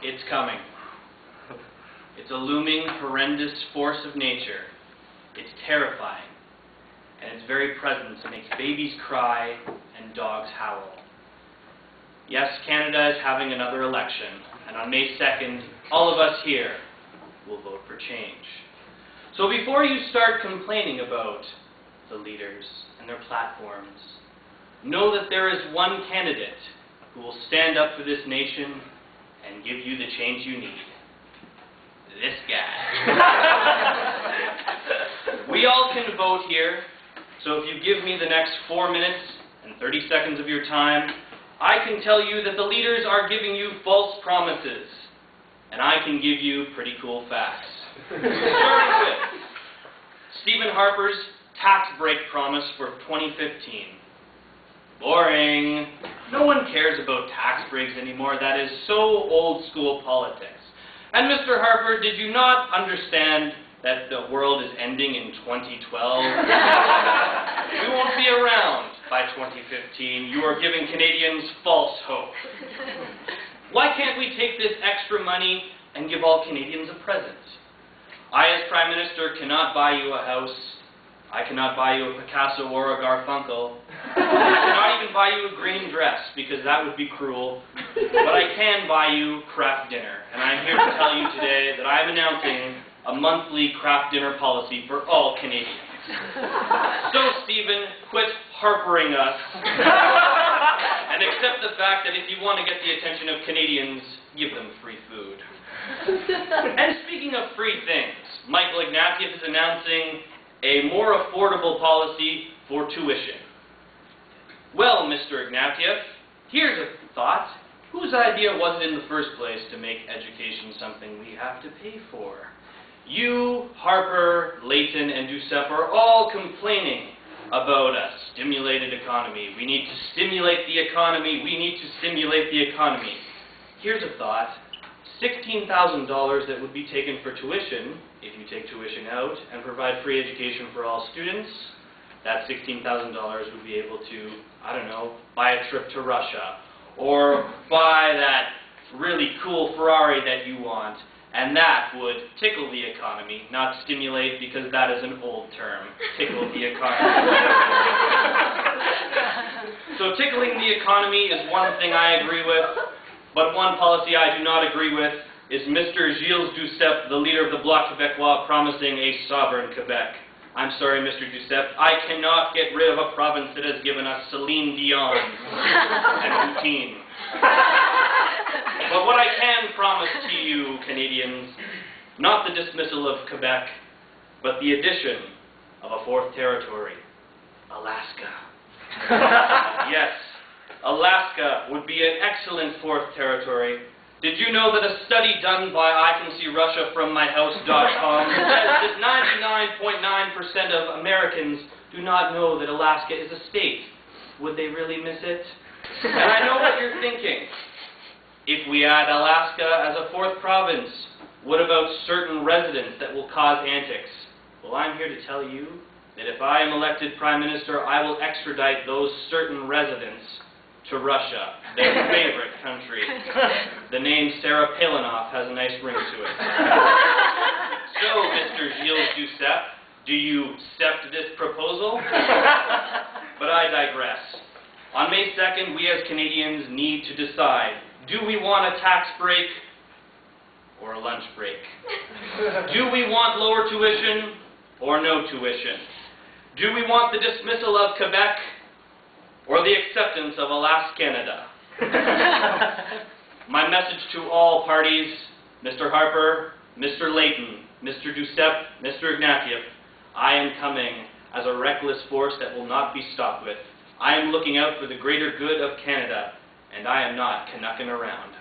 It's coming. It's a looming, horrendous force of nature. It's terrifying, and its very presence makes babies cry and dogs howl. Yes, Canada is having another election, and on May 2nd, all of us here will vote for change. So before you start complaining about the leaders and their platforms, know that there is one candidate who will stand up for this nation and give you the change you need. This guy. We all can vote here, so if you give me the next 4 minutes and 30 seconds of your time, I can tell you that the leaders are giving you false promises, and I can give you pretty cool facts. Starting with Stephen Harper's tax break promise for 2015. Boring. No one cares about tax breaks anymore. That is so old school politics. And Mr. Harper, did you not understand that the world is ending in 2012? We won't be around by 2015. You are giving Canadians false hope. Why can't we take this extra money and give all Canadians a present? I, as Prime Minister, cannot buy you a house. I cannot buy you a Picasso or a Garfunkel. I cannot even buy you a green dress, because that would be cruel. But I can buy you craft dinner. And I'm here to tell you today that I'm announcing a monthly craft dinner policy for all Canadians. So, Stephen, quit harpering us and accept the fact that if you want to get the attention of Canadians, give them free food. And speaking of free things, Michael Ignatieff is announcing a more affordable policy for tuition. Well, Mr. Ignatieff, here's a thought. Whose idea was it in the first place to make education something we have to pay for? You, Harper, Layton, and Duceppe are all complaining about a stimulated economy. We need to stimulate the economy. We need to stimulate the economy. Here's a thought. $16,000 that would be taken for tuition, if you take tuition out and provide free education for all students, that $16,000 would be able to, I don't know, buy a trip to Russia, or buy that really cool Ferrari that you want, and that would tickle the economy, not stimulate, because that is an old term, tickle the economy. So tickling the economy is one thing I agree with. But one policy I do not agree with is Mr. Gilles Duceppe, the leader of the Bloc Québécois, promising a sovereign Quebec. I'm sorry, Mr. Duceppe, I cannot get rid of a province that has given us Celine Dion and Poutine. But what I can promise to you, Canadians, not the dismissal of Quebec, but the addition of a fourth territory, Alaska. Yes. Alaska would be an excellent fourth territory. Did you know that a study done by ICanSeeRussia.FromMyHouse.com says that 99.9% of Americans do not know that Alaska is a state? Would they really miss it? And I know what you're thinking. If we add Alaska as a fourth province, what about certain residents that will cause antics? Well, I'm here to tell you that if I am elected Prime Minister, I will extradite those certain residents to Russia, their favorite country. The name Sarah Palinoff has a nice ring to it. So, Mr. Gilles Duceppe, do you accept this proposal? But I digress. On May 2nd, we as Canadians need to decide, do we want a tax break or a lunch break? Do we want lower tuition or no tuition? Do we want the dismissal of Quebec or the acceptance of Alaska Canada? My message to all parties, Mr. Harper, Mr. Layton, Mr. Duceppe, Mr. Ignatieff, I am coming as a reckless force that will not be stopped with. I am looking out for the greater good of Canada, and I am not Canucking around.